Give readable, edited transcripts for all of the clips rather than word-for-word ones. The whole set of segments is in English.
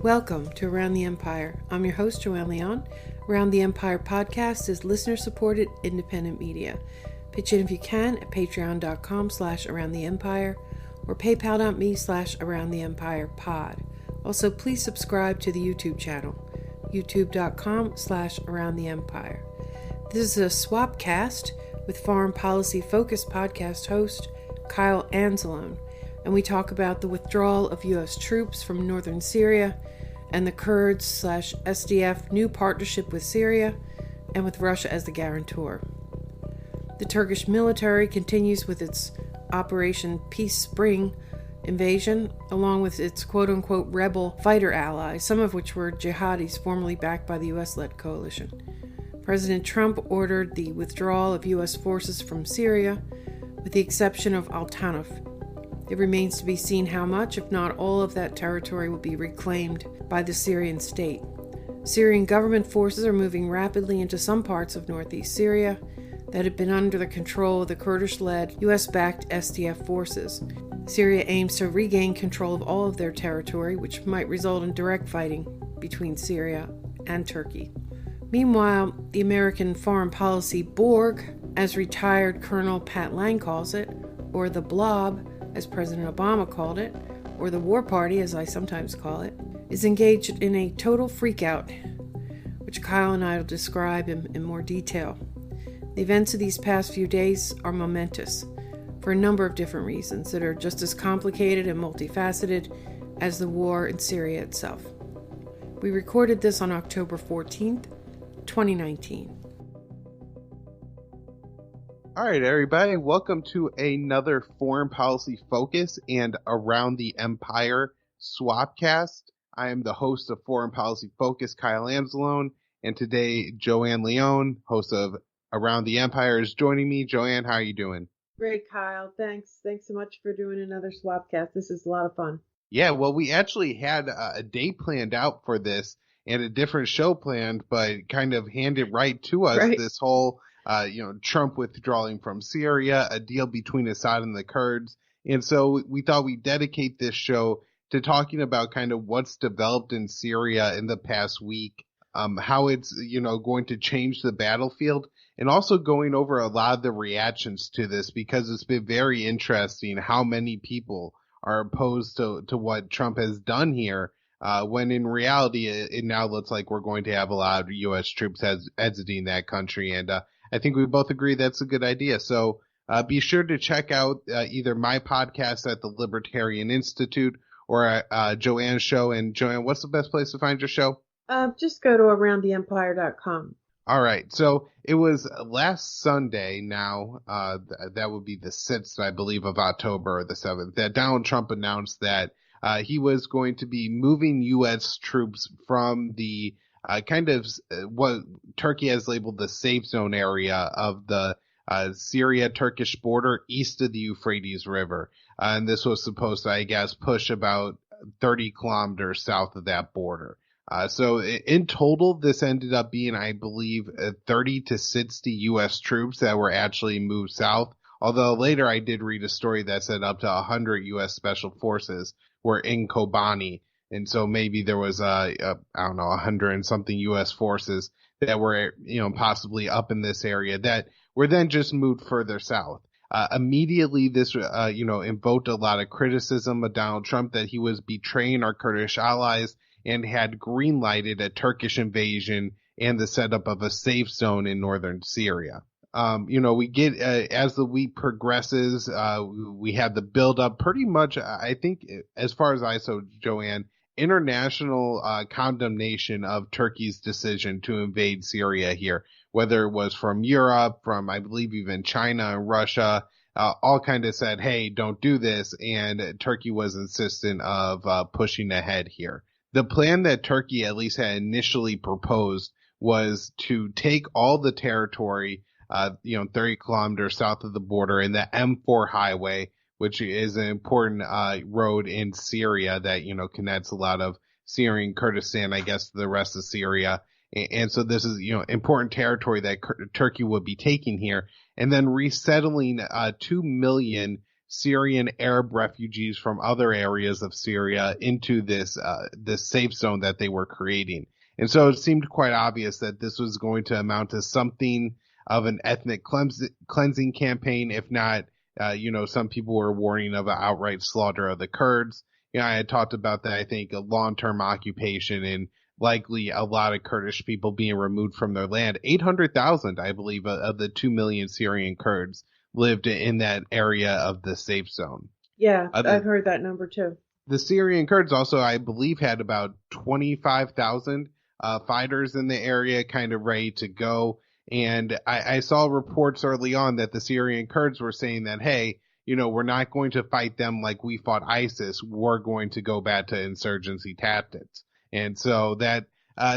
Welcome to Around the Empire. I'm your host, Joanne Leon. Around the Empire podcast is listener-supported independent media. Pitch in if you can at patreon.com/aroundtheempire or paypal.me/aroundtheempirepod. Also, please subscribe to the YouTube channel, youtube.com/aroundtheempire. This is a Swapcast with foreign policy focused podcast host Kyle Anzalone, and we talk about the withdrawal of U.S. troops from northern Syria and the Kurds/SDF new partnership with Syria and with Russia as the guarantor. The Turkish military continues with its Operation Peace Spring invasion, along with its quote-unquote rebel fighter allies, some of which were jihadis formerly backed by the U.S.-led coalition. President Trump ordered the withdrawal of U.S. forces from Syria, with the exception of Tanf. It remains to be seen how much, if not all, of that territory will be reclaimed by the Syrian state. Syrian government forces are moving rapidly into some parts of northeast Syria that had been under the control of the Kurdish-led, U.S.-backed SDF forces. Syria aims to regain control of all of their territory, which might result in direct fighting between Syria and Turkey. Meanwhile, the American foreign policy Borg, as retired Colonel Pat Lang calls it, or the Blob, as President Obama called it, or the War Party, as I sometimes call it, is engaged in a total freakout, which Kyle and I will describe in more detail. The events of these past few days are momentous for a number of different reasons that are just as complicated and multifaceted as the war in Syria itself. We recorded this on October 14th, 2019. All right, everybody, welcome to another Foreign Policy Focus and Around the Empire Swapcast. I am the host of Foreign Policy Focus, Kyle Anzalone, and today Joanne Leon, host of Around the Empire, is joining me. Joanne, how are you doing? Great, Kyle. Thanks so much for doing another Swapcast. This is a lot of fun. Yeah, well, we actually had a date planned out for this and a different show planned, but kind of handed right to us, right. This whole Trump withdrawing from Syria, a deal between Assad and the Kurds. And so we thought we'd dedicate this show to talking about kind of what's developed in Syria in the past week, how it's, going to change the battlefield, and also going over a lot of the reactions to this, because it's been very interesting how many people are opposed to what Trump has done here, when in reality it now looks like we're going to have a lot of U.S. troops exiting that country. And I think we both agree that's a good idea. So be sure to check out either my podcast at the Libertarian Institute or Joanne's show. And Joanne, what's the best place to find your show? Just go to aroundtheempire.com. All right. So it was last Sunday now, that would be the 6th, I believe, of October, or the 7th, that Donald Trump announced that he was going to be moving U.S. troops from the what Turkey has labeled the safe zone area of the Syria-Turkish border east of the Euphrates River. And this was supposed to, I guess, push about 30 kilometers south of that border. So in total, this ended up being, I believe, 30 to 60 U.S. troops that were actually moved south. Although later I did read a story that said up to 100 U.S. Special Forces were in Kobani. And so maybe there was, 100 and something U.S. forces that were, possibly up in this area that were then just moved further south. Immediately, this, invoked a lot of criticism of Donald Trump that he was betraying our Kurdish allies and had green-lighted a Turkish invasion and the setup of a safe zone in northern Syria. We get, as the week progresses, we have the build-up pretty much, I think, as far as I saw, Joanne, international condemnation of Turkey's decision to invade Syria here, whether it was from Europe, from, I believe, even China and Russia, all kind of said, hey, don't do this, and Turkey was insistent of pushing ahead here. The plan that Turkey at least had initially proposed was to take all the territory 30 kilometers south of the border in the M4 highway, which is an important road in Syria that, connects a lot of Syrian Kurdistan, I guess, to the rest of Syria. And so this is, important territory that Turkey would be taking here, and then resettling 2 million Syrian Arab refugees from other areas of Syria into this safe zone that they were creating. And so it seemed quite obvious that this was going to amount to something of an ethnic cleansing campaign, if not, some people were warning of an outright slaughter of the Kurds. I had talked about that, I think, a long-term occupation and likely a lot of Kurdish people being removed from their land. 800,000, I believe, of the 2 million Syrian Kurds lived in that area of the safe zone. Yeah, I've heard that number too. The Syrian Kurds also, I believe, had about 25,000 fighters in the area kind of ready to go. And I saw reports early on that the Syrian Kurds were saying that, hey, we're not going to fight them like we fought ISIS. We're going to go back to insurgency tactics. And so that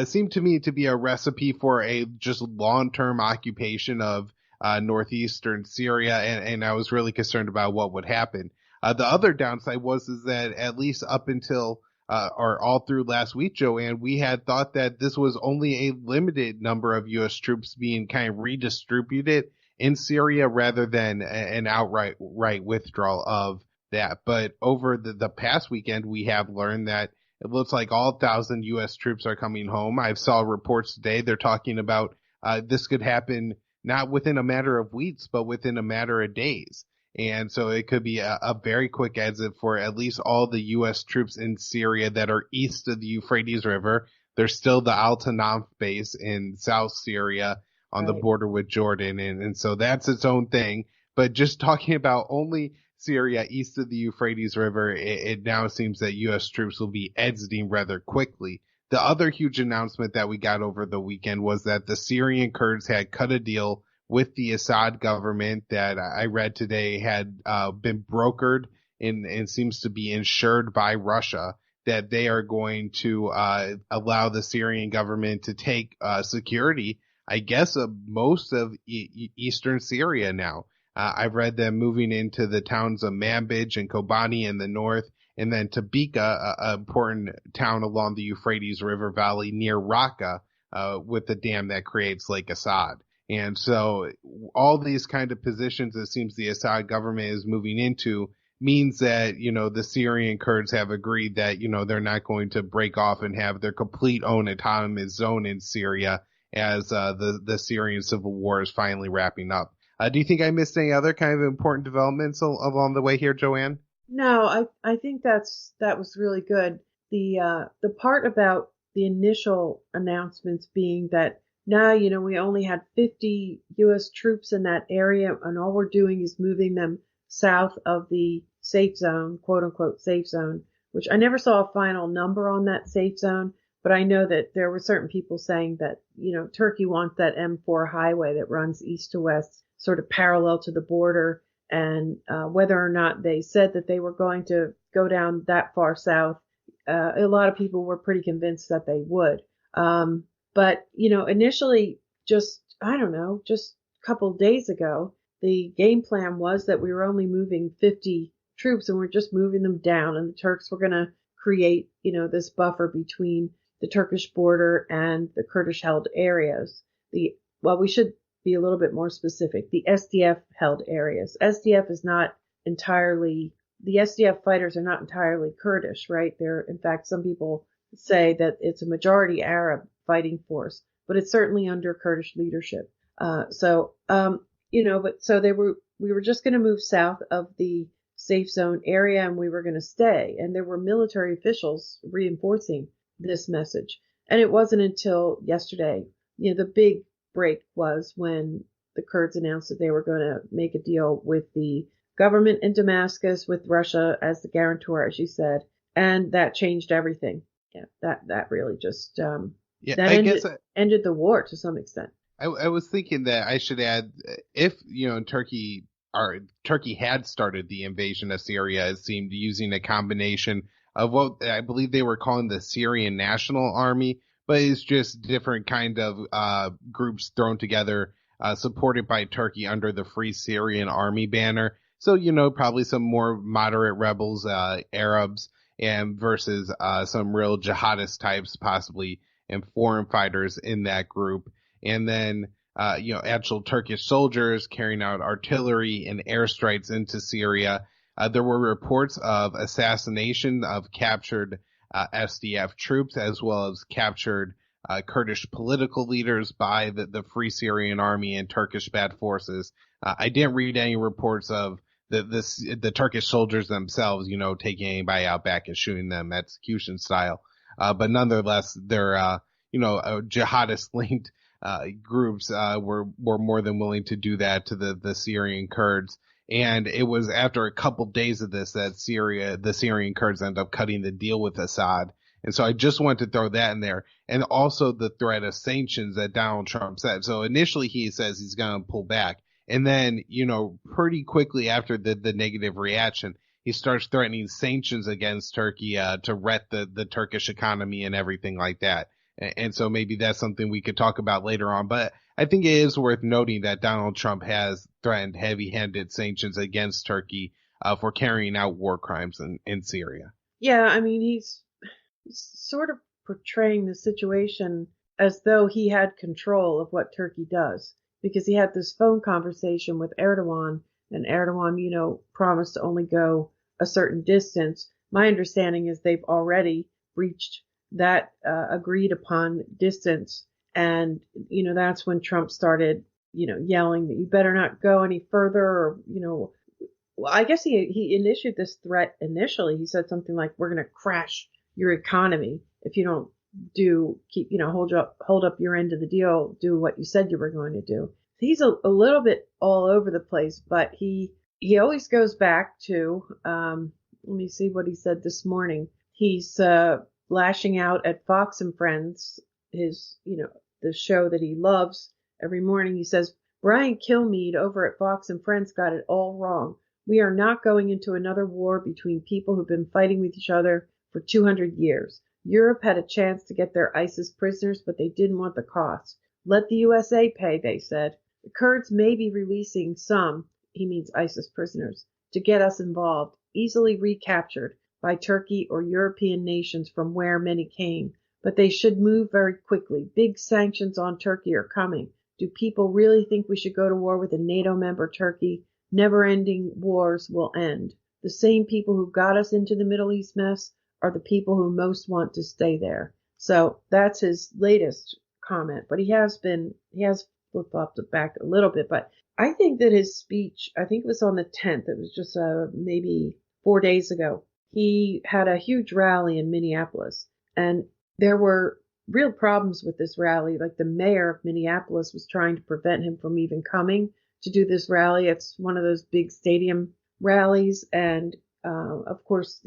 seemed to me to be a recipe for a just long-term occupation of northeastern Syria. And I was really concerned about what would happen. The other downside is that at least up until or all through last week, Joanne, we had thought that this was only a limited number of U.S. troops being kind of redistributed in Syria rather than an outright withdrawal of that. But over the past weekend, we have learned that it looks like all 1,000 U.S. troops are coming home. I saw reports today. They're talking about this could happen not within a matter of weeks, but within a matter of days. And so it could be a very quick exit for at least all the U.S. troops in Syria that are east of the Euphrates River. There's still the Tanf base in South Syria on the border with Jordan. And so that's its own thing. But just talking about only Syria east of the Euphrates River, it now seems that U.S. troops will be exiting rather quickly. The other huge announcement that we got over the weekend was that the Syrian Kurds had cut a deal with the Assad government that I read today had been brokered and seems to be insured by Russia, that they are going to allow the Syrian government to take security, I guess, of most of eastern Syria now. I've read them moving into the towns of Manbij and Kobani in the north, and then Tabika, an important town along the Euphrates River Valley near Raqqa, with the dam that creates Lake Assad. And so all these kind of positions it seems the Assad government is moving into means that, the Syrian Kurds have agreed that, they're not going to break off and have their complete own autonomous zone in Syria as the Syrian civil war is finally wrapping up. Do you think I missed any other kind of important developments along the way here, Joanne? No, I think that was really good. The part about the initial announcements being that now, we only had 50 U.S. troops in that area, and all we're doing is moving them south of the safe zone, quote unquote safe zone, which I never saw a final number on that safe zone, but I know that there were certain people saying that, Turkey wants that M4 highway that runs east to west, sort of parallel to the border, and whether or not they said that they were going to go down that far south, a lot of people were pretty convinced that they would. But, initially, just a couple of days ago, the game plan was that we were only moving 50 troops and we're just moving them down. And the Turks were going to create, this buffer between the Turkish border and the Kurdish-held areas. We should be a little bit more specific. The SDF-held areas. The SDF fighters are not entirely Kurdish, right? In fact, some people say that it's a majority Arab fighting force, but it's certainly under Kurdish leadership. So we were just going to move south of the safe zone area and we were going to stay. And there were military officials reinforcing this message. And it wasn't until yesterday, the big break was when the Kurds announced that they were going to make a deal with the government in Damascus, with Russia as the guarantor, as you said. And that changed everything. Yeah, that really just, ended the war to some extent. I was thinking that I should add, if, Turkey had started the invasion of Syria, it seemed, using a combination of what I believe they were calling the Syrian National Army, but it's just different kind of groups thrown together, supported by Turkey under the Free Syrian Army banner. So, probably some more moderate rebels, Arabs, and versus some real jihadist types, possibly, and foreign fighters in that group. And then, actual Turkish soldiers carrying out artillery and airstrikes into Syria. There were reports of assassination of captured SDF troops, as well as captured Kurdish political leaders by the Free Syrian Army and Turkish-led forces. I didn't read any reports of the Turkish soldiers themselves, taking anybody out back and shooting them execution style. But nonetheless, they're, jihadist linked groups were more than willing to do that to the Syrian Kurds. And it was after a couple days of this that the Syrian Kurds ended up cutting the deal with Assad. And so I just wanted to throw that in there. And also the threat of sanctions that Donald Trump said. So initially he says he's going to pull back. And then, pretty quickly after the negative reaction, he starts threatening sanctions against Turkey to wreck the Turkish economy and everything like that. And so maybe that's something we could talk about later on. But I think it is worth noting that Donald Trump has threatened heavy-handed sanctions against Turkey for carrying out war crimes in Syria. Yeah, I mean, he's sort of portraying the situation as though he had control of what Turkey does, because he had this phone conversation with Erdogan, and Erdogan, promised to only go a certain distance. My understanding is they've already reached that agreed upon distance. And, that's when Trump started, yelling that you better not go any further, or, well, I guess he initiated this threat initially. He said something like, we're going to crash your economy if you don't hold up your end of the deal, do what you said you were going to do. He's a little bit all over the place, but he always goes back to, let me see what he said this morning. He's lashing out at Fox and Friends, the show that he loves. Every morning he says, Brian Kilmeade over at Fox and Friends got it all wrong. We are not going into another war between people who've been fighting with each other for 200 years. Europe had a chance to get their ISIS prisoners, but they didn't want the cost. Let the USA pay, they said. The Kurds may be releasing some, he means ISIS prisoners, to get us involved, easily recaptured by Turkey or European nations from where many came. But they should move very quickly. Big sanctions on Turkey are coming. Do people really think we should go to war with a NATO member, Turkey? Never-ending wars will end. The same people who got us into the Middle East mess are the people who most want to stay there. So that's his latest comment. But he has flip-flopped it back a little bit. But I think that his speech, I think it was on the 10th. It was just maybe 4 days ago. He had a huge rally in Minneapolis. And there were real problems with this rally. Like the mayor of Minneapolis was trying to prevent him from even coming to do this rally. It's one of those big stadium rallies. And, of course,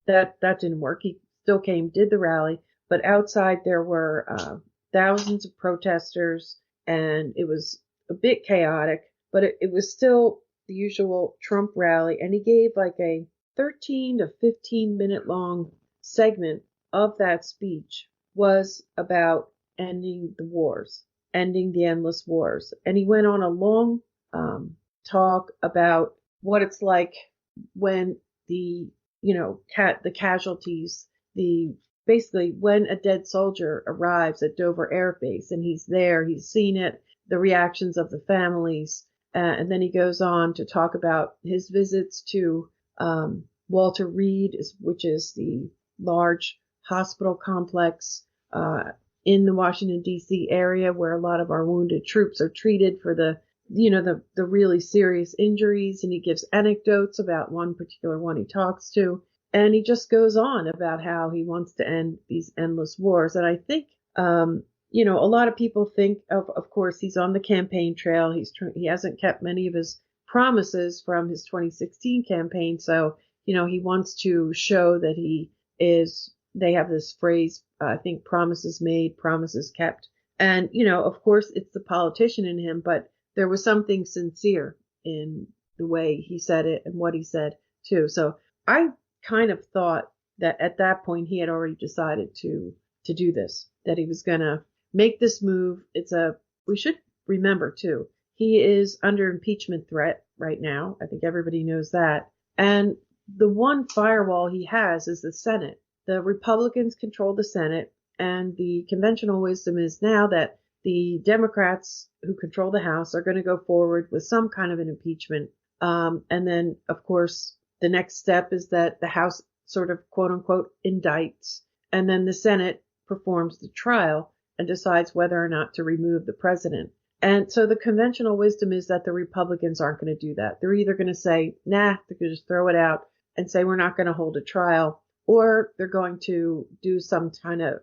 that didn't work. He still came, did the rally. But outside there were thousands of protesters, and it was a bit chaotic, but it was still the usual Trump rally. And he gave like a 13 to 15 minute long segment of that speech was about ending the wars, ending the endless wars. And he went on a long talk about what it's like when the casualties, basically when a dead soldier arrives at Dover Air Base and he's there, he's seen it, the reactions of the families. And then he goes on to talk about his visits to Walter Reed, which is the large hospital complex in the Washington, D.C. area where a lot of our wounded troops are treated for the really serious injuries. And he gives anecdotes about one particular one he talks to. And he just goes on about how he wants to end these endless wars. And I think, a lot of people think of course, he's on the campaign trail. He hasn't kept many of his promises from his 2016 campaign. So, he wants to show that they have this phrase, I think, promises made, promises kept. And, of course, it's the politician in him, but there was something sincere in the way he said it and what he said too. So I kind of thought that at that point he had already decided to do this, that he was going to make this move. We should remember too, he is under impeachment threat right now. I think everybody knows that. And the one firewall he has is the Senate. The Republicans control the Senate, and the conventional wisdom is now that the Democrats who control the House are going to go forward with some kind of an impeachment. And then, of course, the next step is that the House sort of quote unquote indicts, and then the Senate performs the trial and decides whether or not to remove the president. And so the conventional wisdom is that the Republicans aren't going to do that. They're either going to say, nah, they're going to just throw it out and say we're not going to hold a trial, or they're going to do some kind of,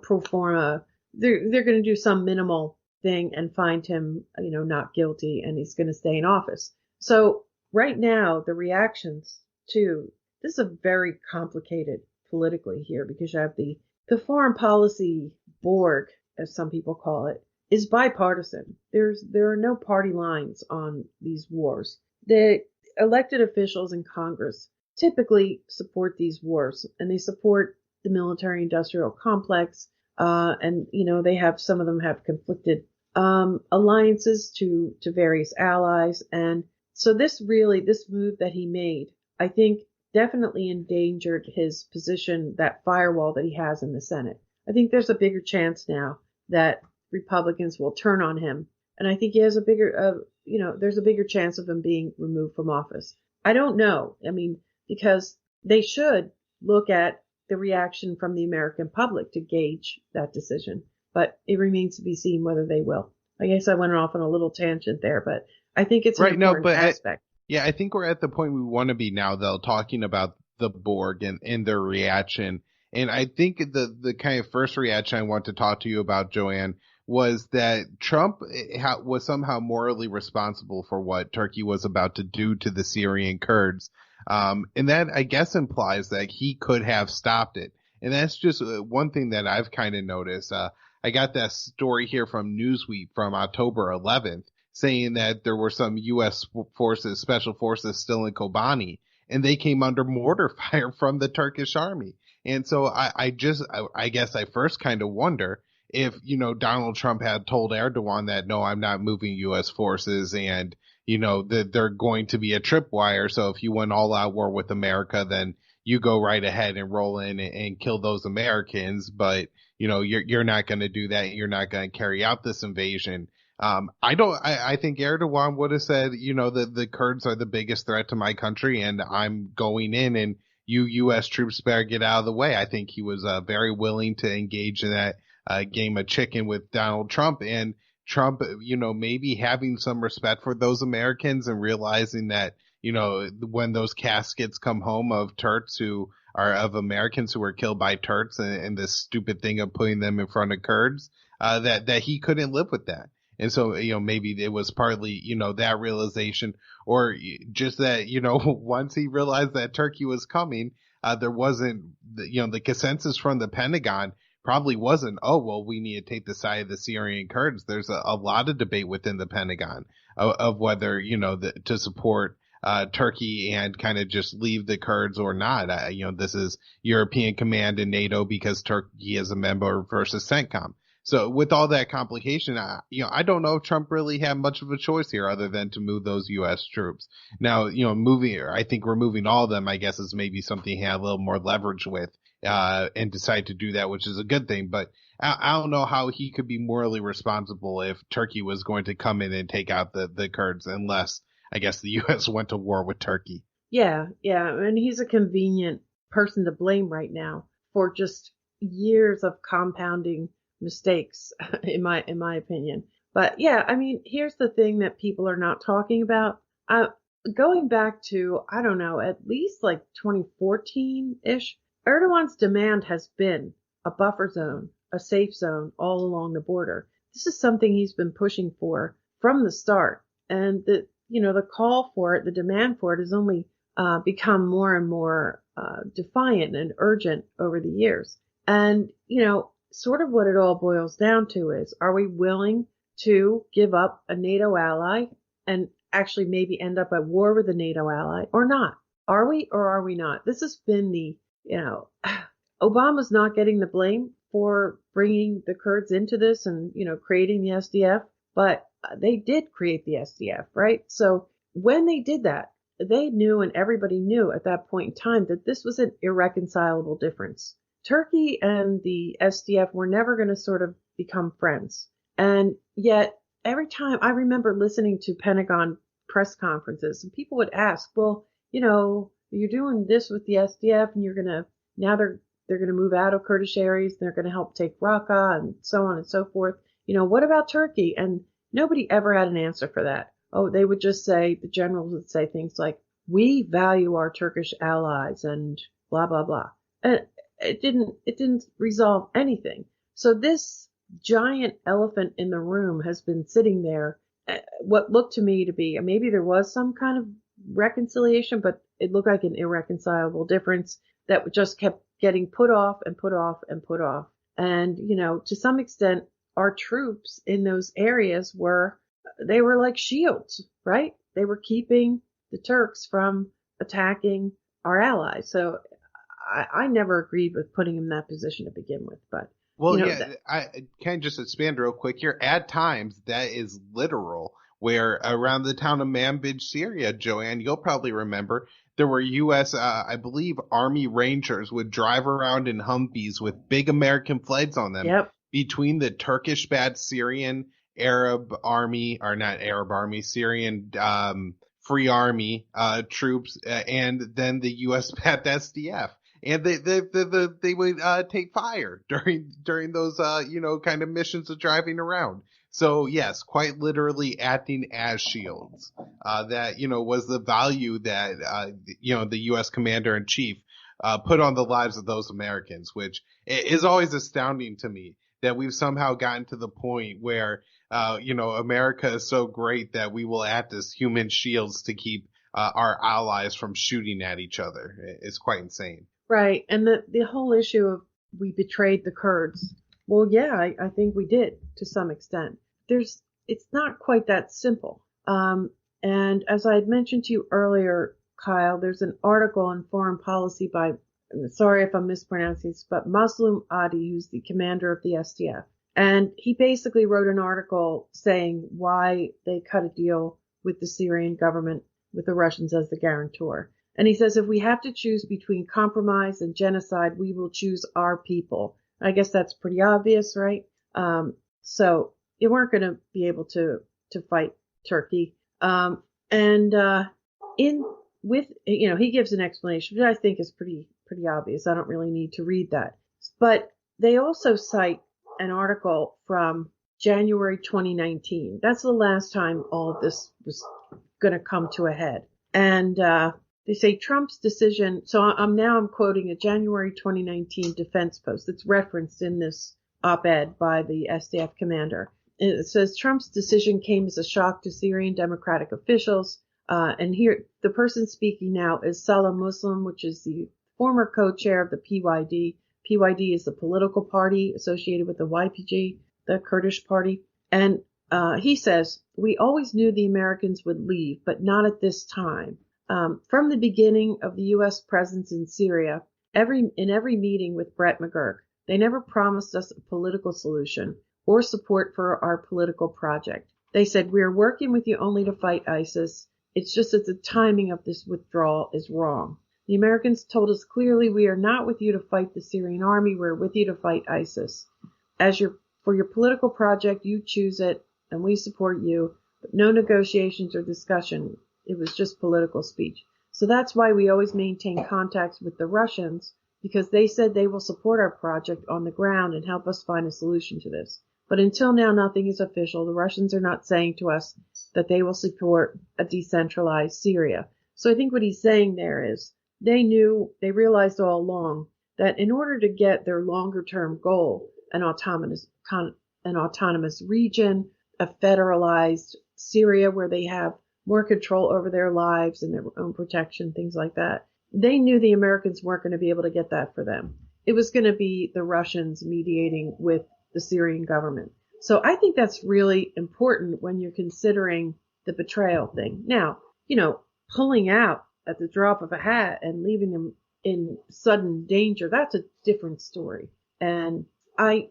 pro forma. They're going to do some minimal thing and find him, not guilty, and he's going to stay in office. So right now, the reactions to this is a very complicated politically here, because you have the foreign policy Borg, as some people call it, is bipartisan. There are no party lines on these wars. The elected officials in Congress typically support these wars, and they support the military-industrial complex. And they have, some of them have conflicted alliances to various allies, and so this move that he made, I think, definitely endangered his position, that firewall that he has in the Senate. I think there's a bigger chance now that Republicans will turn on him, and I think he has a bigger, there's a bigger chance of him being removed from office. I don't know. I mean, because they should look at the reaction from the American public to gauge that decision, but it remains to be seen whether they will. I guess I went off on a little tangent there, but I think it's an important aspect. I think we're at the point we want to be now, though, talking about the Borg and their reaction. And I think the kind of first reaction I want to talk to you about, Joanne, was that Trump was somehow morally responsible for what Turkey was about to do to the Syrian Kurds. And that, I guess, implies that he could have stopped it. And that's just one thing that I've kind of noticed. I got that story here from Newsweek from October 11th saying that there were some U.S. forces, special forces still in Kobani, and they came under mortar fire from the Turkish army. And so I guess I first kind of wonder if, Donald Trump had told Erdogan that, no, I'm not moving U.S. forces, and, that they're going to be a tripwire. So if you went all out war with America, then you go right ahead and roll in and kill those Americans. But, you're not going to do that. You're not going to carry out this invasion. I think Erdogan would have said, the Kurds are the biggest threat to my country, and I'm going in, and you U.S. troops better get out of the way. I think he was very willing to engage in that game of chicken with Donald Trump, and Trump, maybe having some respect for those Americans and realizing that, when those caskets come home of Turks of Americans who were killed by Turks, and this stupid thing of putting them in front of Kurds, that he couldn't live with that. And so, maybe it was partly, that realization, or just that, once he realized that Turkey was coming, there wasn't, the consensus from the Pentagon probably wasn't, oh, well, we need to take the side of the Syrian Kurds. There's a lot of debate within the Pentagon of whether, to support Turkey and kind of just leave the Kurds or not. This is European Command and NATO because Turkey is a member versus CENTCOM. So with all that complication, I don't know if Trump really had much of a choice here other than to move those U.S. troops. Now, I think removing all of them, I guess, is maybe something he had a little more leverage with, and decide to do that, which is a good thing. But I don't know how he could be morally responsible if Turkey was going to come in and take out the Kurds, unless, I guess, the U.S. went to war with Turkey. Yeah. And he's a convenient person to blame right now for just years of compounding mistakes, in my opinion. But yeah, I mean, here's the thing that people are not talking about. Going back to, I don't know, at least like 2014-ish, Erdogan's demand has been a buffer zone, a safe zone all along the border. This is something he's been pushing for from the start. And the call for it, the demand for it has only become more and more defiant and urgent over the years. And, sort of what it all boils down to is, are we willing to give up a NATO ally and actually maybe end up at war with a NATO ally or not? Are we or are we not? This has been Obama's not getting the blame for bringing the Kurds into this and, creating the SDF, but they did create the SDF, right? So when they did that, they knew, and everybody knew at that point in time, that this was an irreconcilable difference. Turkey and the SDF were never going to sort of become friends. And yet, every time I remember listening to Pentagon press conferences, and people would ask, well, you're doing this with the SDF, and now they're gonna move out of Kurdish areas, and they're gonna help take Raqqa, and so on and so forth. What about Turkey? And nobody ever had an answer for that. Oh, they would just say, the generals would say things like, we value our Turkish allies and blah, blah, blah. And it didn't resolve anything. So this giant elephant in the room has been sitting there, what looked to me to be, maybe there was some kind of reconciliation, but it looked like an irreconcilable difference that just kept getting put off and put off and put off. And, to some extent, our troops in those areas were like shields, right? They were keeping the Turks from attacking our allies. So I never agreed with putting him in that position to begin with. But well, I can just expand real quick here. At times, that is literal. Where around the town of Manbij, Syria, Joanne, you'll probably remember, there were U.S., I believe, Army Rangers would drive around in Humvees with big American flags on them. Yep. Between the Turkish-backed Syrian Arab Army, or not Arab Army, Syrian Free Army troops, and then the U.S.-backed SDF. And they would take fire during those kind of missions of driving around. So yes, quite literally acting as shields. That was the value that the U.S. Commander in Chief put on the lives of those Americans, which is always astounding to me that we've somehow gotten to the point where America is so great that we will act as human shields to keep our allies from shooting at each other. It's quite insane. Right. And the whole issue of we betrayed the Kurds. Well, yeah, I think we did to some extent. It's not quite that simple. And as I had mentioned to you earlier, Kyle, there's an article in Foreign Policy by, sorry if I'm mispronouncing this, but Muslim Adi, who's the commander of the SDF. And he basically wrote an article saying why they cut a deal with the Syrian government with the Russians as the guarantor. And he says, if we have to choose between compromise and genocide, we will choose our people. I guess that's pretty obvious, right? So you weren't going to be able to fight Turkey. He gives an explanation, which I think is pretty obvious. I don't really need to read that. But they also cite an article from January 2019. That's the last time all of this was going to come to a head. And they say Trump's decision. So I'm quoting a January 2019 defense post that's referenced in this op-ed by the SDF commander. It says Trump's decision came as a shock to Syrian democratic officials. And here, the person speaking now is Salah Muslim, which is the former co-chair of the PYD. PYD is the political party associated with the YPG, the Kurdish party. And he says, we always knew the Americans would leave, but not at this time. From the beginning of the U.S. presence in Syria, in every meeting with Brett McGurk, they never promised us a political solution or support for our political project. They said, we are working with you only to fight ISIS. It's just that the timing of this withdrawal is wrong. The Americans told us clearly, we are not with you to fight the Syrian army. We're with you to fight ISIS. For your political project, you choose it, and we support you, but no negotiations or discussion. It was just political speech. So that's why we always maintain contacts with the Russians, because they said they will support our project on the ground and help us find a solution to this. But until now, nothing is official. The Russians are not saying to us that they will support a decentralized Syria. So I think what he's saying there is they realized all along that in order to get their longer term goal, an autonomous region, a federalized Syria where they have more control over their lives and their own protection, things like that. They knew the Americans weren't going to be able to get that for them. It was going to be the Russians mediating with the Syrian government. So I think that's really important when you're considering the betrayal thing. Now, pulling out at the drop of a hat and leaving them in sudden danger, that's a different story. And I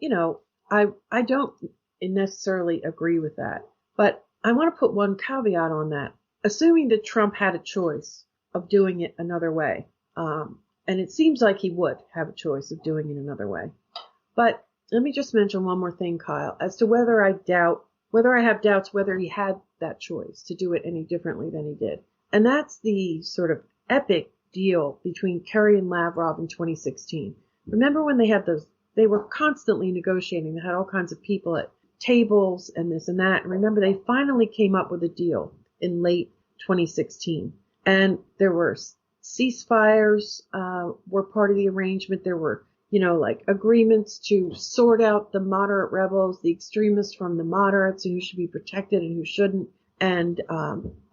don't necessarily agree with that. But I want to put one caveat on that. Assuming that Trump had a choice of doing it another way, and it seems like he would have a choice of doing it another way. But let me just mention one more thing, Kyle, as to whether I have doubts whether he had that choice to do it any differently than he did. And that's the sort of epic deal between Kerry and Lavrov in 2016. Remember when they had they were constantly negotiating. They had all kinds of people at tables and this and that. And remember, they finally came up with a deal in late 2016. And there were ceasefires, were part of the arrangement. There were, like agreements to sort out the moderate rebels, the extremists from the moderates, and who should be protected and who shouldn't. And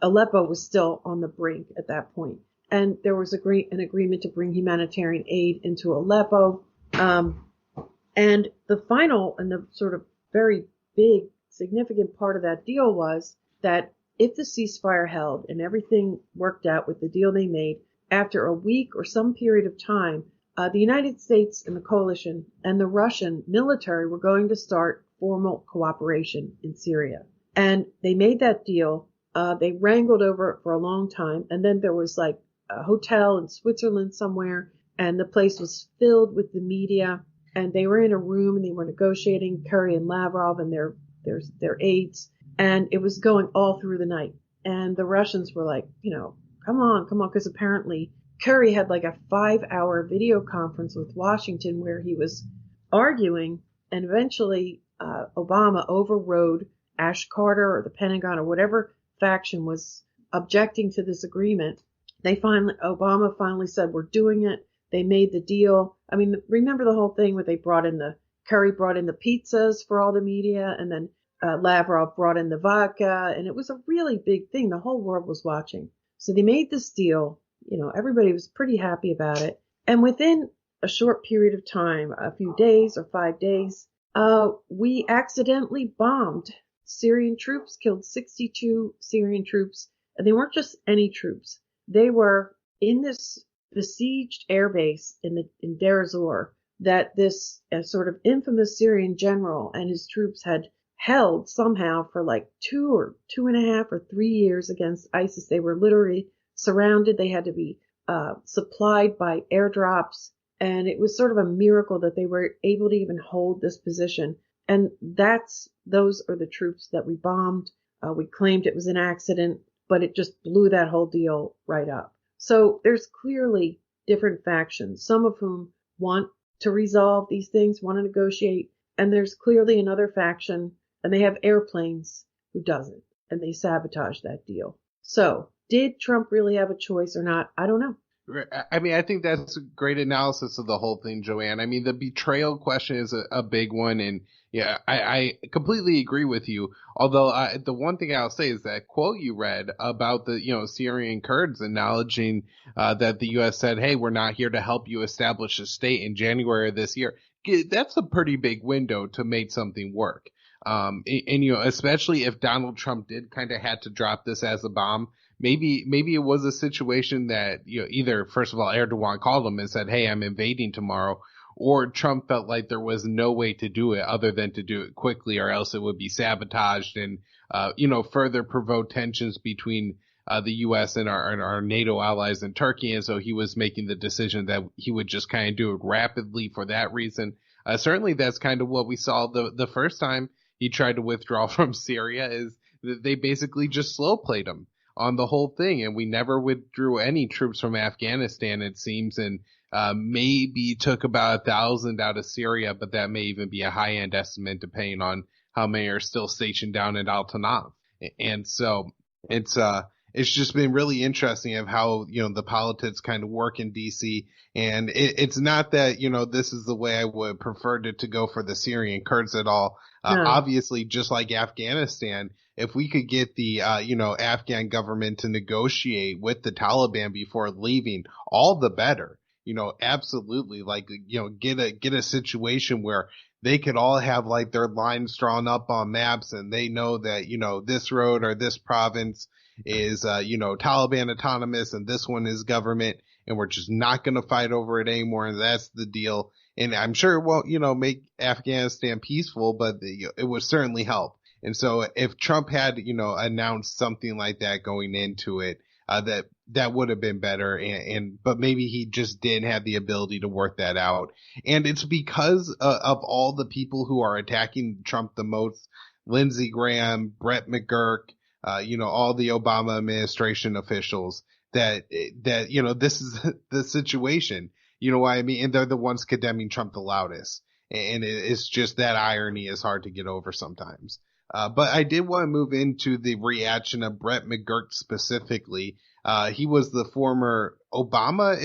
Aleppo was still on the brink at that point. And there was an agreement to bring humanitarian aid into Aleppo. And the final and the sort of very big, significant part of that deal was that if the ceasefire held and everything worked out with the deal they made, after a week or some period of time, the United States and the coalition and the Russian military were going to start formal cooperation in Syria. And they made that deal. They wrangled over it for a long time. And then there was like a hotel in Switzerland somewhere, and the place was filled with the media. And they were in a room and they were negotiating, Kerry and Lavrov and their aides. And it was going all through the night. And the Russians were like, come on, because apparently Kerry had like a 5-hour video conference with Washington where he was arguing, and eventually Obama overrode Ash Carter or the Pentagon or whatever faction was objecting to this agreement. Obama finally said, we're doing it. They made the deal. I mean, remember the whole thing where Kerry brought in the pizzas for all the media, and then Lavrov brought in the vodka, and it was a really big thing. The whole world was watching. So they made this deal. Everybody was pretty happy about it. And within a short period of time, a few days or 5 days, we accidentally bombed Syrian troops, killed 62 Syrian troops. And they weren't just any troops. They were in this besieged airbase in Deir ez-Zor that this sort of infamous Syrian general and his troops had held somehow for like 2 or 2.5 or 3 years against ISIS. They were literally surrounded. They had to be supplied by airdrops. And it was sort of a miracle that they were able to even hold this position. And those are the troops that we bombed. We claimed it was an accident, but it just blew that whole deal right up. So there's clearly different factions, some of whom want to resolve these things, want to negotiate. And there's clearly another faction, and they have airplanes, who doesn't. And they sabotage that deal. So did Trump really have a choice or not? I don't know. I mean, I think that's a great analysis of the whole thing, Joanne. I mean, the betrayal question is a big one. And yeah, I completely agree with you. Although the one thing I'll say is that quote you read about the, Syrian Kurds acknowledging that the U.S. said, hey, we're not here to help you establish a state in January of this year. That's a pretty big window to make something work. And especially if Donald Trump did kind of had to drop this as a bomb. Maybe it was a situation that, either, first of all, Erdogan called him and said, hey, I'm invading tomorrow, or Trump felt like there was no way to do it other than to do it quickly, or else it would be sabotaged and, further provoke tensions between the U.S. and our NATO allies in Turkey. And so he was making the decision that he would just kind of do it rapidly for that reason. Certainly that's kind of what we saw the first time he tried to withdraw from Syria, is that they basically just slow played him on the whole thing, and we never withdrew any troops from Afghanistan, it seems, and maybe took about 1,000 out of Syria, but that may even be a high-end estimate depending on how many are still stationed down in Al-Tanaf. And so it's just been really interesting of how, the politics kind of work in DC. And it's not that, this is the way I would prefer to go for the Syrian Kurds at all. No. Obviously, just like Afghanistan, if we could get the, Afghan government to negotiate with the Taliban before leaving, all the better. Absolutely. Like, get a situation where they could all have like their lines drawn up on maps, and they know that, this road or this province is, Taliban autonomous and this one is government, and we're just not going to fight over it anymore. And that's the deal. And I'm sure it won't, make Afghanistan peaceful, but it would certainly help. And so if Trump had, announced something like that going into it, that would have been better. But maybe he just didn't have the ability to work that out. And it's because of all the people who are attacking Trump the most, Lindsey Graham, Brett McGurk, all the Obama administration officials, that this is the situation. You know what I mean? And they're the ones condemning Trump the loudest. And it's just that irony is hard to get over sometimes. But I did want to move into the reaction of Brett McGurk specifically. He was the former Obama.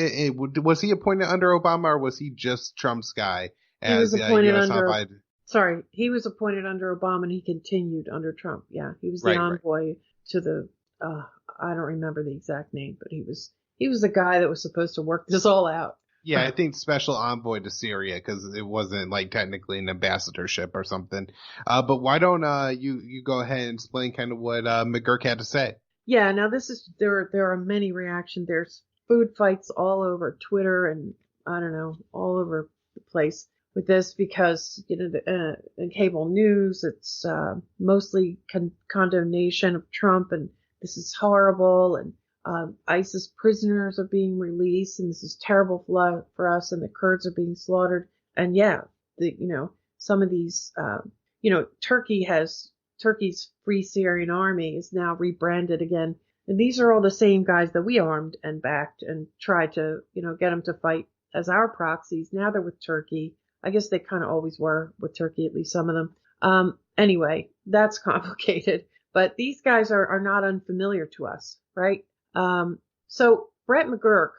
Was he appointed under Obama, or was he just Trump's guy as U.S. envoy? Sorry, he was appointed under Obama, and he continued under Trump. Yeah, he was the envoy to the. I don't remember the exact name, but he was the guy that was supposed to work this all out. Yeah, I think special envoy to Syria, because it wasn't like technically an ambassadorship or something. But why don't you go ahead and explain kind of what McGurk had to say? Yeah, now there are many reactions. There's food fights all over Twitter and I don't know, all over the place with this because in cable news it's mostly condemnation of Trump and this is horrible and ISIS prisoners are being released, and this is terrible for us, and the Kurds are being slaughtered. And yeah, some of these, Turkey's Free Syrian Army is now rebranded again, and these are all the same guys that we armed and backed and tried to, get them to fight as our proxies. Now they're with Turkey. I guess they kind of always were with Turkey, at least some of them. Anyway, that's complicated, but these guys are not unfamiliar to us, right? So Brett McGurk,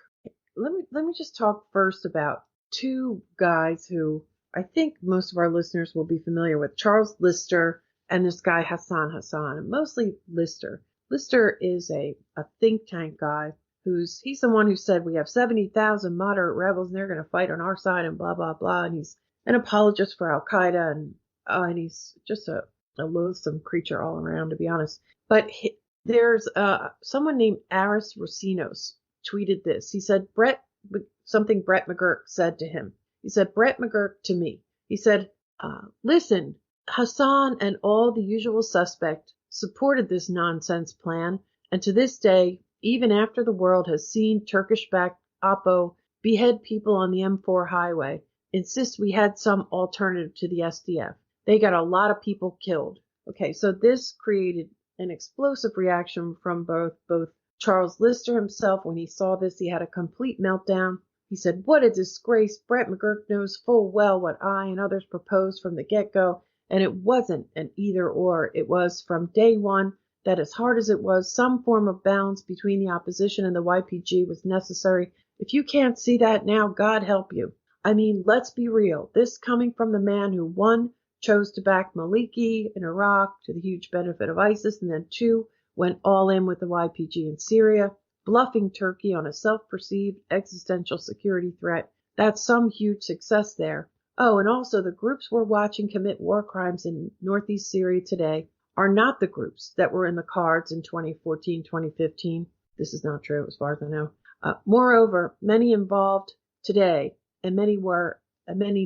let me just talk first about two guys who I think most of our listeners will be familiar with, Charles Lister and this guy Hassan, and mostly Lister. Lister is a think tank guy he's the one who said we have 70,000 moderate rebels and they're going to fight on our side and blah, blah, blah. And he's an apologist for Al-Qaeda and he's just a loathsome creature all around, to be honest. But there's someone named Aris Rosinos tweeted this. He said, Brett McGurk said to him. He said, Brett McGurk to me. He said, listen, Hassan and all the usual suspects supported this nonsense plan. And to this day, even after the world has seen Turkish-backed Oppo behead people on the M4 highway, insist we had some alternative to the SDF. They got a lot of people killed. Okay, so this created an explosive reaction from both Charles Lister himself. When he saw this, he had a complete meltdown. He said, what a disgrace. Brett McGurk knows full well what I and others proposed from the get-go, and it wasn't an either-or. It was from day one that as hard as it was, some form of balance between the opposition and the YPG was necessary. If you can't see that now, God help you. I mean, let's be real. This coming from the man who, one, chose to back Maliki in Iraq to the huge benefit of ISIS, and then two, went all in with the YPG in Syria, bluffing Turkey on a self-perceived existential security threat. That's some huge success there. Oh, and also the groups we're watching commit war crimes in northeast Syria today are not the groups that were in the cards in 2014, 2015. This is not true as far as I know. Moreover, many involved today and many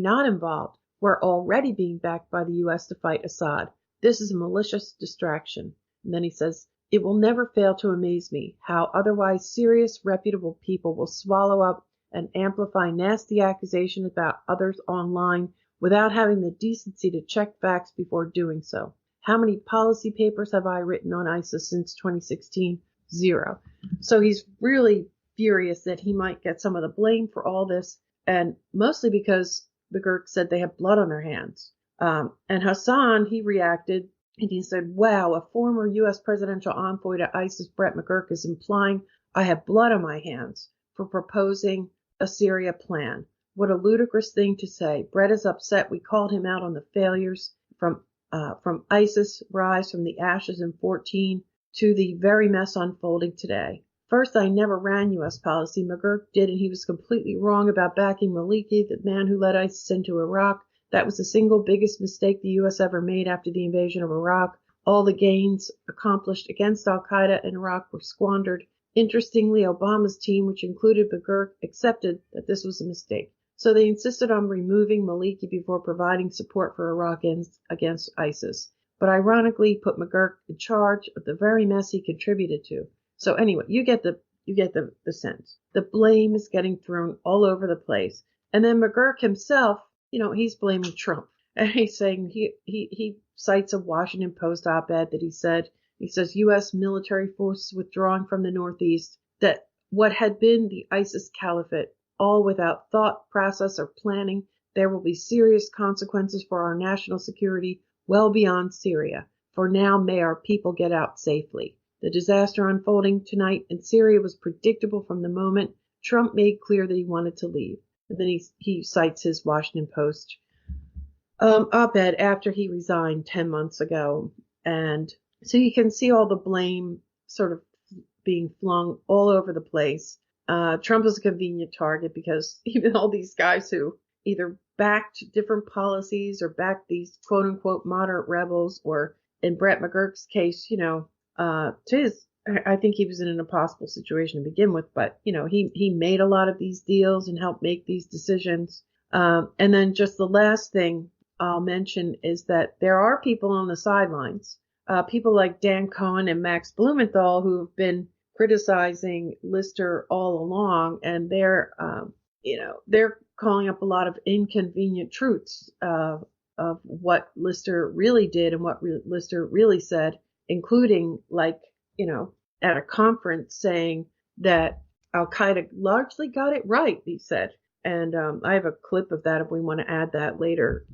not involved were already being backed by the U.S. to fight Assad. This is a malicious distraction. And then he says, it will never fail to amaze me how otherwise serious, reputable people will swallow up and amplify nasty accusations about others online without having the decency to check facts before doing so. How many policy papers have I written on ISIS since 2016? 0. So he's really furious that he might get some of the blame for all this, and mostly because McGurk said they have blood on their hands. And Hassan, he reacted, and he said, wow, a former U.S. presidential envoy to ISIS, Brett McGurk, is implying I have blood on my hands for proposing a Syria plan. What a ludicrous thing to say. Brett is upset we called him out on the failures from ISIS rise from the ashes in 2014 to the very mess unfolding today. First, I never ran U.S. policy. McGurk did, and he was completely wrong about backing Maliki, the man who led ISIS into Iraq. That was the single biggest mistake the U.S. ever made after the invasion of Iraq. All the gains accomplished against al-Qaeda in Iraq were squandered. Interestingly, Obama's team, which included McGurk, accepted that this was a mistake. So they insisted on removing Maliki before providing support for Iraq against ISIS. But ironically, put McGurk in charge of the very mess he contributed to. So anyway, you get the sense. The blame is getting thrown all over the place. And then McGurk himself, he's blaming Trump. And he's saying he cites a Washington Post op-ed that he says U.S. military forces withdrawing from the Northeast, that what had been the ISIS caliphate, all without thought, process, or planning. There will be serious consequences for our national security well beyond Syria. For now, may our people get out safely. The disaster unfolding tonight in Syria was predictable from the moment Trump made clear that he wanted to leave. And then he cites his Washington Post op-ed after he resigned 10 months ago. And so you can see all the blame sort of being flung all over the place. Trump is a convenient target because even all these guys who either backed different policies or backed these quote unquote moderate rebels, or in Brett McGurk's case, I think he was in an impossible situation to begin with, but he made a lot of these deals and helped make these decisions. And then just the last thing I'll mention is that there are people on the sidelines, people like Dan Cohen and Max Blumenthal, who have been criticizing Lister all along, and they're calling up a lot of inconvenient truths of what Lister really did and what Lister really said, including at a conference saying that Al-Qaeda largely got it right, he said. And I have a clip of that if we want to add that later,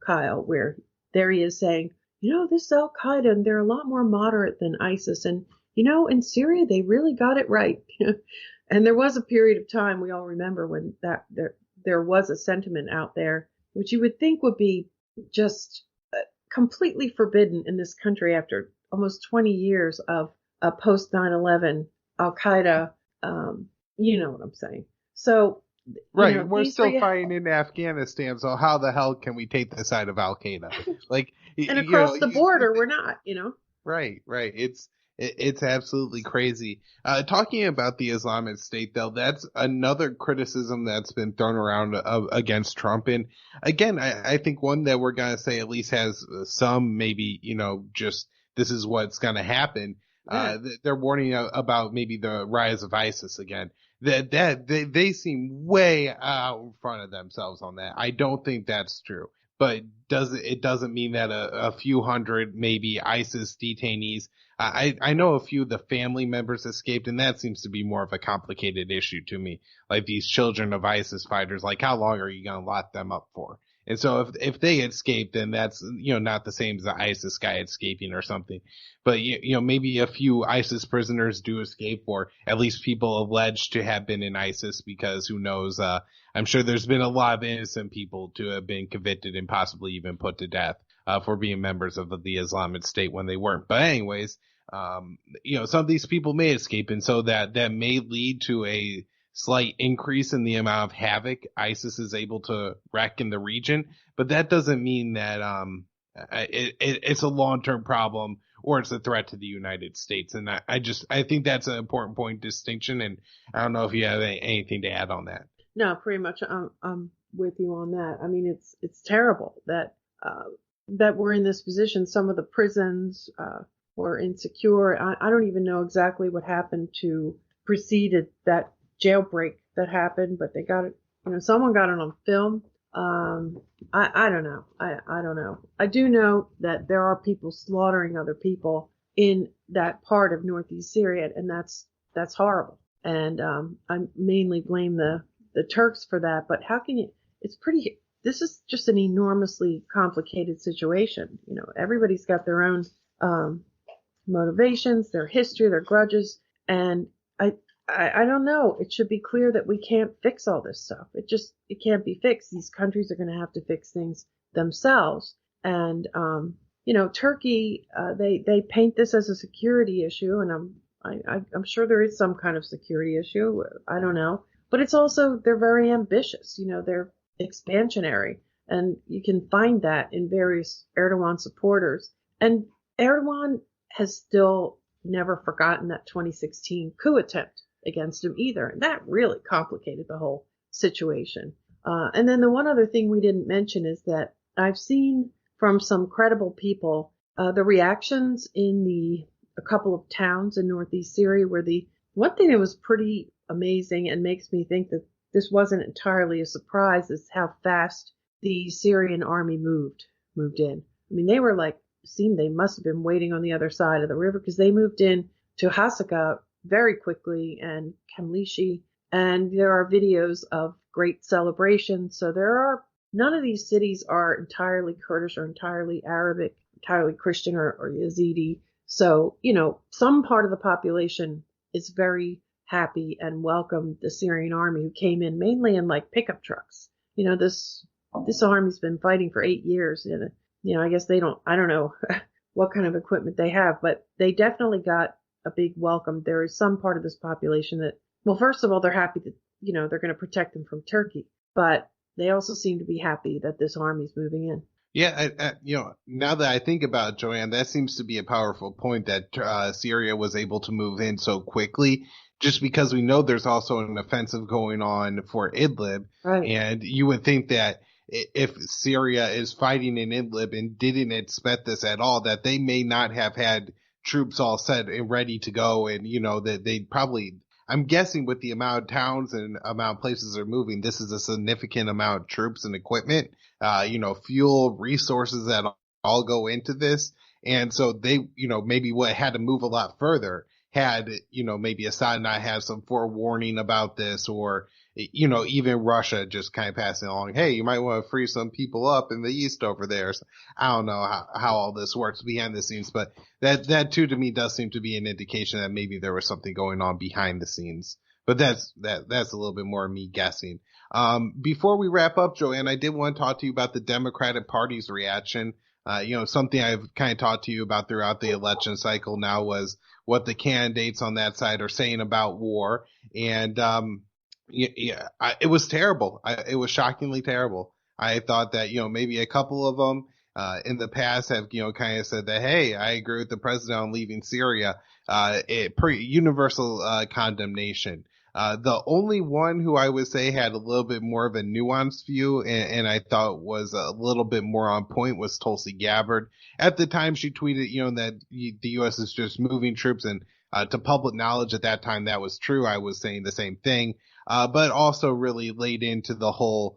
Kyle, where there he is saying, this is Al-Qaeda and they're a lot more moderate than ISIS. And, in Syria, they really got it right. And there was a period of time, we all remember, when there was a sentiment out there, which you would think would be just completely forbidden in this country after almost 20 years of post 9/11 Al-Qaeda. You know what I'm saying. So, right, we're still fighting in Afghanistan, so how the hell can we take the side of Al-Qaeda? And across the border, we're not, Right. It's absolutely crazy. Talking about the Islamic State, though, that's another criticism that's been thrown around against Trump. And again, I think one that we're going to say at least has some, maybe, just this is what's going to happen. Yeah. They're warning about maybe the rise of ISIS again. That they seem way out in front of themselves on that. I don't think that's true. But it doesn't mean that a few hundred maybe ISIS detainees. I know a few of the family members escaped, and that seems to be more of a complicated issue to me. Like these children of ISIS fighters, like how long are you going to lock them up for? And so if they escape, then that's, not the same as the ISIS guy escaping or something. But, maybe a few ISIS prisoners do escape, or at least people alleged to have been in ISIS, because who knows, I'm sure there's been a lot of innocent people to have been convicted and possibly even put to death, for being members of the Islamic State when they weren't. But anyways, some of these people may escape, and so that may lead to a slight increase in the amount of havoc ISIS is able to wreak in the region, but that doesn't mean that it's a long-term problem or it's a threat to the United States. And I think that's an important point distinction, and I don't know if you have anything to add on that. No, pretty much I'm with you on that. I mean, it's terrible that we're in this position. Some of the prisons were insecure. I don't even know exactly what happened to preceded that jailbreak that happened, but they got it, someone got it on film. I don't know. I don't know. I do know that there are people slaughtering other people in that part of northeast Syria, and that's horrible. And I mainly blame the Turks for that, but how can you, this is just an enormously complicated situation. Everybody's got their own motivations, their history, their grudges, and I don't know. It should be clear that we can't fix all this stuff. It can't be fixed. These countries are going to have to fix things themselves. And, Turkey, they paint this as a security issue, and I'm sure there is some kind of security issue. I don't know. But it's also, they're very ambitious. They're expansionary, and you can find that in various Erdogan supporters. And Erdogan has still never forgotten that 2016 coup attempt against him either. And that really complicated the whole situation. And then the one other thing we didn't mention is that I've seen from some credible people the reactions in a couple of towns in northeast Syria, where the one thing that was pretty amazing and makes me think that this wasn't entirely a surprise is how fast the Syrian army moved in. I mean, they were they must have been waiting on the other side of the river, because they moved in to Hasaka very quickly, and Kamlishi, and there are videos of great celebrations. So none of these cities are entirely Kurdish or entirely Arabic, entirely Christian or Yazidi. So, some part of the population is very happy and welcomed the Syrian army, who came in mainly in like pickup trucks. This army's been fighting for 8 years, and I guess I don't know what kind of equipment they have, but they definitely got a big welcome. There is some part of this population that, well, first of all, they're happy that, they're going to protect them from Turkey, but they also seem to be happy that this army's moving in. Yeah, now that I think about it, Joanne, that seems to be a powerful point that Syria was able to move in so quickly, just because we know there's also an offensive going on for Idlib. Right. And you would think that if Syria is fighting in Idlib and didn't expect this at all, that they may not have had troops all set and ready to go. And, that they'd probably, I'm guessing with the amount of towns and amount of places they're moving, this is a significant amount of troops and equipment, fuel, resources that all go into this. And so they, maybe what had to move a lot further had, maybe Assad not had some forewarning about this, or, even Russia just kind of passing along, hey, you might want to free some people up in the east over there. So I don't know how all this works behind the scenes, but that too to me does seem to be an indication that maybe there was something going on behind the scenes. But that's a little bit more me guessing. Before we wrap up, Joanne, I did want to talk to you about the Democratic Party's reaction. Something I've kind of talked to you about throughout the election cycle now was what the candidates on that side are saying about war. And, it was terrible. It was shockingly terrible. I thought that, maybe a couple of them, in the past have, kind of said that, hey, I agree with the president on leaving Syria, universal, condemnation. The only one who I would say had a little bit more of a nuanced view and I thought was a little bit more on point was Tulsi Gabbard. At the time she tweeted, that the U.S. is just moving troops, and to public knowledge at that time that was true. I was saying the same thing, but also really laid into the whole,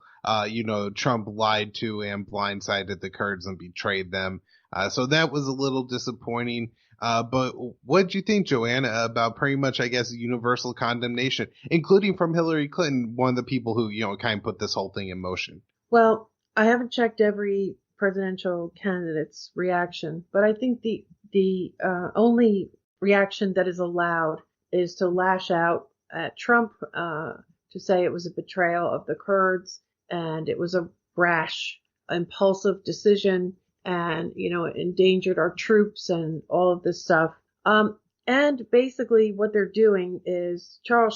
Trump lied to and blindsided the Kurds and betrayed them. So that was a little disappointing. But what did you think, Joanna, about pretty much, I guess, universal condemnation, including from Hillary Clinton, one of the people who, kind of put this whole thing in motion? Well, I haven't checked every presidential candidate's reaction, but I think the only reaction that is allowed is to lash out at Trump, to say it was a betrayal of the Kurds and it was a rash, impulsive decision, and, it endangered our troops and all of this stuff. And basically what they're doing is Chuck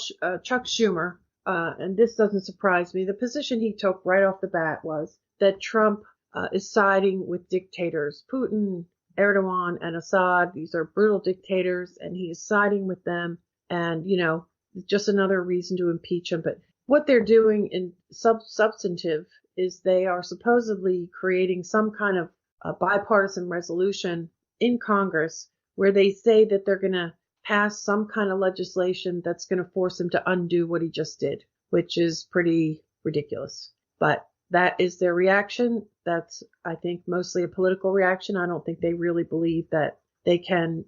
Schumer, and this doesn't surprise me, the position he took right off the bat was that Trump is siding with dictators. Putin, Erdogan, and Assad, these are brutal dictators, and he is siding with them. And, just another reason to impeach him. But what they're doing in substantive is they are supposedly creating some kind of a bipartisan resolution in Congress where they say that they're going to pass some kind of legislation that's going to force him to undo what he just did, which is pretty ridiculous. But that is their reaction. That's, I think, mostly a political reaction. I don't think they really believe that they can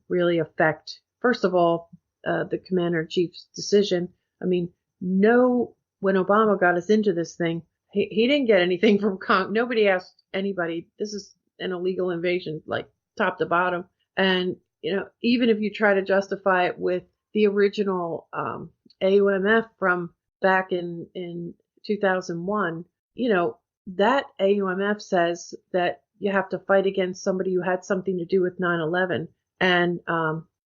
really affect, first of all, the commander-in-chief's decision. I mean, when Obama got us into this thing, he didn't get anything from nobody asked anybody. This is an illegal invasion, like top to bottom. And, even if you try to justify it with the original AUMF from back in 2001, that AUMF says that you have to fight against somebody who had something to do with 9/11. And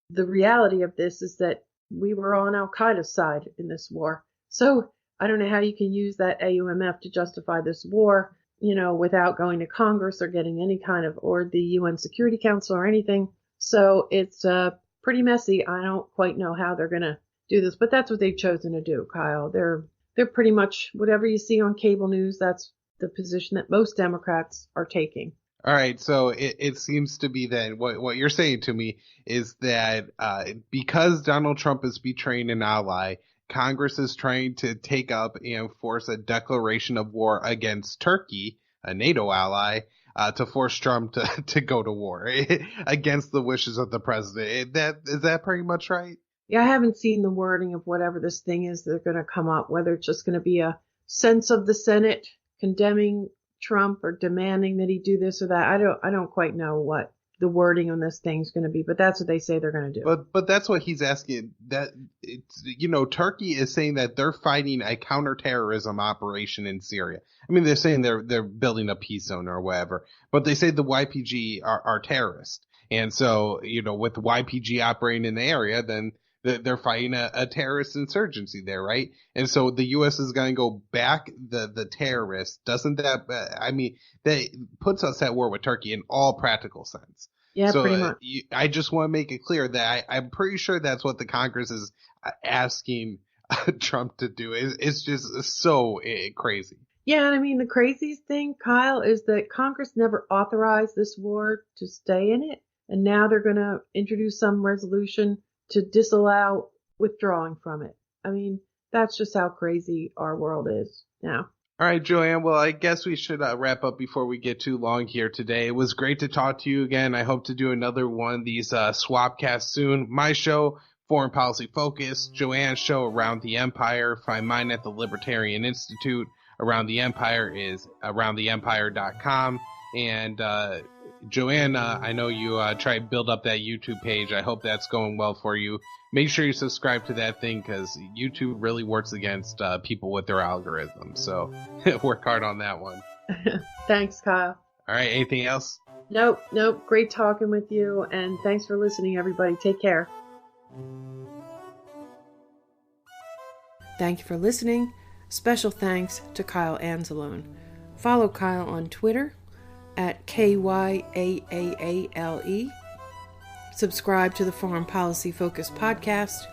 the reality of this is that we were on Al-Qaeda's side in this war. So I don't know how you can use that AUMF to justify this war, without going to Congress or getting any kind of, or the UN Security Council or anything. So it's pretty messy. I don't quite know how they're going to do this, but that's what they've chosen to do, Kyle. They're pretty much whatever you see on cable news, that's the position that most Democrats are taking. All right, so it seems to be that what you're saying to me is that because Donald Trump is betraying an ally, Congress is trying to take up and force a declaration of war against Turkey, a NATO ally, to force Trump to go to war against the wishes of the president. Is that pretty much right? Yeah, I haven't seen the wording of whatever this thing is they're going to come up, whether it's just going to be a sense of the Senate condemning Trump or demanding that he do this or that. I don't quite know what the wording on this thing's going to be, but that's what they say they're going to do. But that's what he's asking. That it's, Turkey is saying that they're fighting a counterterrorism operation in Syria. I mean, they're saying they're building a peace zone or whatever, but they say the YPG are terrorists, and so with the YPG operating in the area, then they're fighting a terrorist insurgency there, right? And so the U.S. is going to go back the terrorists. Doesn't that? That puts us at war with Turkey in all practical sense. Yeah, so, pretty much. I just want to make it clear that I'm pretty sure that's what the Congress is asking Trump to do. It's just so crazy. Yeah, and I mean, the craziest thing, Kyle, is that Congress never authorized this war to stay in it, and now they're going to introduce some resolution to disallow withdrawing from it. I mean, that's just how crazy our world is now. All right, Joanne. Well, I guess we should wrap up before we get too long here today. It was great to talk to you again. I hope to do another one of these Swapcasts soon. My show, Foreign Policy Focus. Joanne's show, Around the Empire. Find mine at the Libertarian Institute. Around the Empire is aroundtheempire.com. And Joanne, I know you try to build up that YouTube page. I hope that's going well for you. Make sure you subscribe to that thing because YouTube really works against people with their algorithms. So work hard on that one. Thanks, Kyle. All right. Anything else? Nope. Great talking with you. And thanks for listening, everybody. Take care. Thank you for listening. Special thanks to Kyle Anzalone. Follow Kyle on Twitter at KYAAALE. Subscribe to the Foreign Policy Focus podcast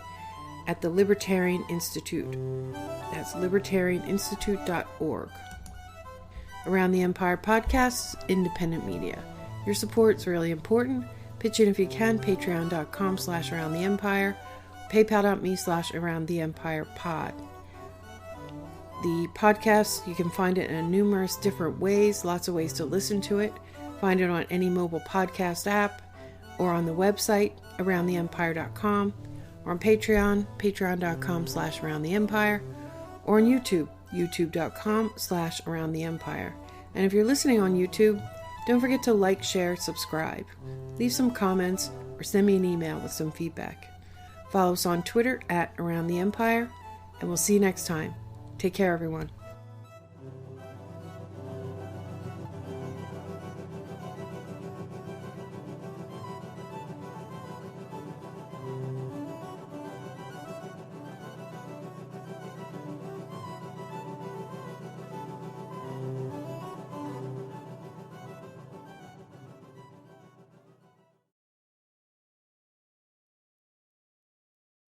at the Libertarian Institute. That's libertarianinstitute.org. Around the Empire podcasts, independent media. Your support's really important. Pitch in if you can, patreon.com/aroundtheempire, paypal.me/aroundtheempirepod. The podcast, you can find it in numerous different ways, lots of ways to listen to it. Find it on any mobile podcast app, or on the website, aroundtheempire.com, or on Patreon, patreon.com/aroundtheempire, or on YouTube, youtube.com/aroundtheempire. And if you're listening on YouTube, don't forget to like, share, subscribe. Leave some comments, or send me an email with some feedback. Follow us on Twitter at Around the Empire, and we'll see you next time. Take care, everyone.